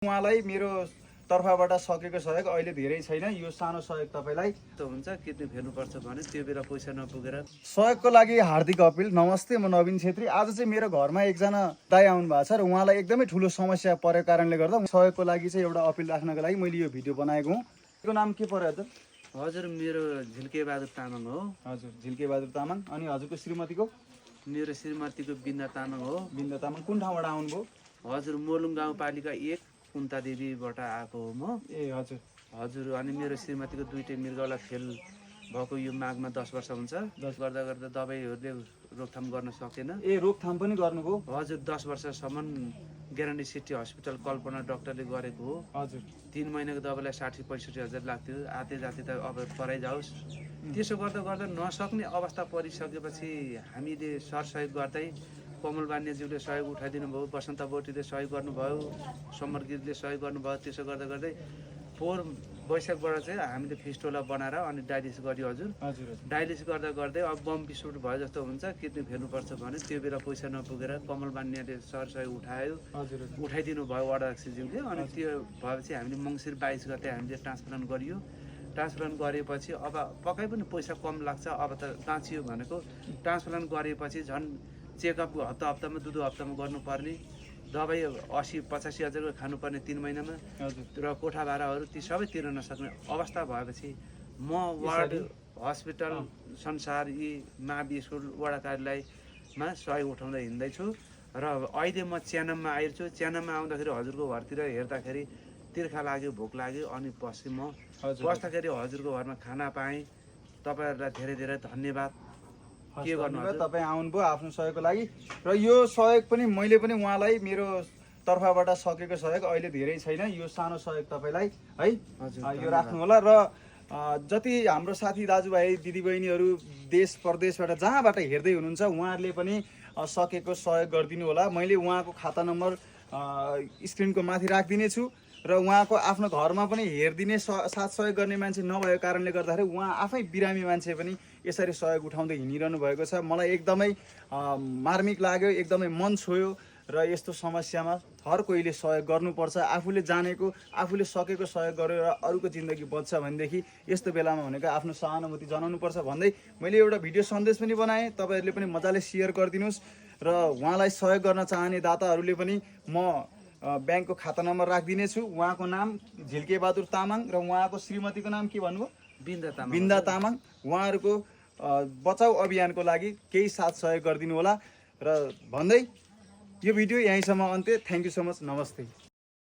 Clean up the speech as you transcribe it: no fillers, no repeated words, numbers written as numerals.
उहाँलाई मेरो तर्फबाट सकेको सहयोग अहिले धेरै छैन। यो सानो सहयोग तपाईलाई त हुन्छ किडनी फेर्नुपर्छ भने त्यो बेला पैसा नपुगेर सहयोगको लागि हार्दिक अपिल। नमस्ते, म नवीन छेत्री। आज चाहिँ मेरो घरमा एकजना दाइ आउनु भएको छ र उहाँलाई एकदमै ठुलो समस्या परेको कारणले गर्दा सहयोगको लागि चाहिँ एउटा अपिल राख्नको लागि मैले यो भिडियो बनाएको हुँ। यो नाम के पर्यो हजुर? हजुर मेरो झिल्के बहादुर तामाङ हो। हजुर, झिल्के बहादुर तामाङ। अनि हजुरको श्रीमतीको? मेरो श्रीमतीको बिन्दा तामाङ हो। बिन्दा तामाङ। कुन ठाउँबाट आउनुभयो? हजुर मोलुङ गाउँपालिका 1 कुन्ता देवीबाट आएको हो म। ए हजुर। हजुर अनि मेरो श्रीमतीको दुईटै मृगौला फेल भएको यो माघमा 10 वर्ष हुन्छ। 10 गर्दा गर्दा दबाईहरूले रोकथाम गर्न सकेन। ए रोकथाम पनि गर्नुभयो? हजुर 10 वर्षसम्म ग्यारेन्टी सिटी हस्पिटल कल्पना डाक्टरले गरेको हो। हजुर। 3 महिनाको दबाईलाई 60-65 हजार लाग्थ्यो। आते जाति त अब परै जाओस्। त्यसो गर्दा गर्दा नसक्ने अवस्था परिसकेपछि हामीले सरसहयोग गर्दै कमल बान्यज्यूले सहयोग उठाइदिनु भयो, बसन्त बोटीले सहयोग गर्नुभयो, समर गिरीले सहयोग गर्नुभयो। त्यसो गर्दा गर्दै 4 वैशाखबाट चाहिँ हामीले फिस्टोला बनाएर अनि डायलिसिस गर्यो। हजुर हजुर। डायलिसिस गर्दा गर्दै अब बम विस्फोट भयो जस्तो हुन्छ, किडनी फेर्नुपर्छ भने त्यो बेला पैसा नपुगेर कमल बान्यले सरसहयोग उठायो। हजुर। उठाइदिनु भयो वडाध्यक्षज्यूले। अनि त्यो भएपछि हामीले मङ्सिर 22 गते हामीले ट्रान्सप्लान्ट गरियो। ट्रान्सप्लान्ट गरेपछि अब पक्कै पनि पैसा कम लाग्छ। अब त बाँचियो भनेको ट्रान्सप्लान्ट गरेपछि झन् चेकअप हप्तामा 2 हप्तामा गर्नुपर्ने, दबाई 80-85 हजारको खानुपर्ने 3 महिनामा, र कोठा भाडाहरू ती सबै तिर्न नसक्ने अवस्था भएपछि म वार्ड हस्पिटल संसार यी महाबी स्कुल वडा कार्यालयमा सहयोग उठाउँदै हिँड्दैछु। र अहिले म च्यानममा आइरहेछु। च्यानममा आउँदाखेरि हजुरको घरतिर हेर्दाखेरि तिर्खा लाग्यो, भोक लाग्यो, अनि बसेँ म। बस्दाखेरि हजुरको घरमा खाना पाएँ। तपाईँहरूलाई धेरै धेरै धन्यवाद। के गर्नु तपाईँ आउनुभयो आफ्नो सहयोगको लागि। र यो सहयोग पनि मैले पनि उहाँलाई मेरो तर्फबाट सकेको सहयोग अहिले धेरै छैन। यो सानो सहयोग तपाईँलाई है यो राख्नु होला। र जति हाम्रो साथी दाजुभाइ दिदीबहिनीहरू देश प्रदेशबाट जहाँबाट हेर्दै हुनुहुन्छ उहाँहरूले पनि सकेको सहयोग गरिदिनु होला। मैले उहाँको खाता नम्बर स्क्रिनको माथि राखिदिनेछु। र उहाँको आफ्नो घरमा पनि हेरिदिने साथ सहयोग गर्ने मान्छे नभएको कारणले गर्दाखेरि उहाँ आफै बिरामी मान्छे पनि यसरी सहयोग उठाउँदै हिँडिरहनु भएको छ। मलाई एकदमै मार्मिक लाग्यो, एकदमै मन छोयो। र यस्तो समस्यामा हर कोहीले सहयोग गर्नुपर्छ। आफूले जानेको, आफूले सकेको सहयोग गरेर अरूको जिन्दगी बच्छ भनेदेखि यस्तो बेलामा भनेको आफ्नो सहानुभूति जनाउनुपर्छ भन्दै मैले एउटा भिडियो सन्देश पनि बनाएँ। तपाईँहरूले पनि मजाले सेयर गरिदिनुहोस्। र उहाँलाई सहयोग गर्न चाहने दाताहरूले पनि म ब्याङ्कको खाता नम्बर राखिदिनेछु। उहाँको नाम झिल्के बहादुर तामाङ र उहाँको श्रीमतीको नाम के भन्नुभयो? बिन्दा तामाङ। उहाँहरूको बचाउ अभियानको लागि केही साथ सहयोग गरिदिनु होला र भन्दै यो भिडियो यहीँसम्म अन्त्य। Thank you so much. नमस्ते।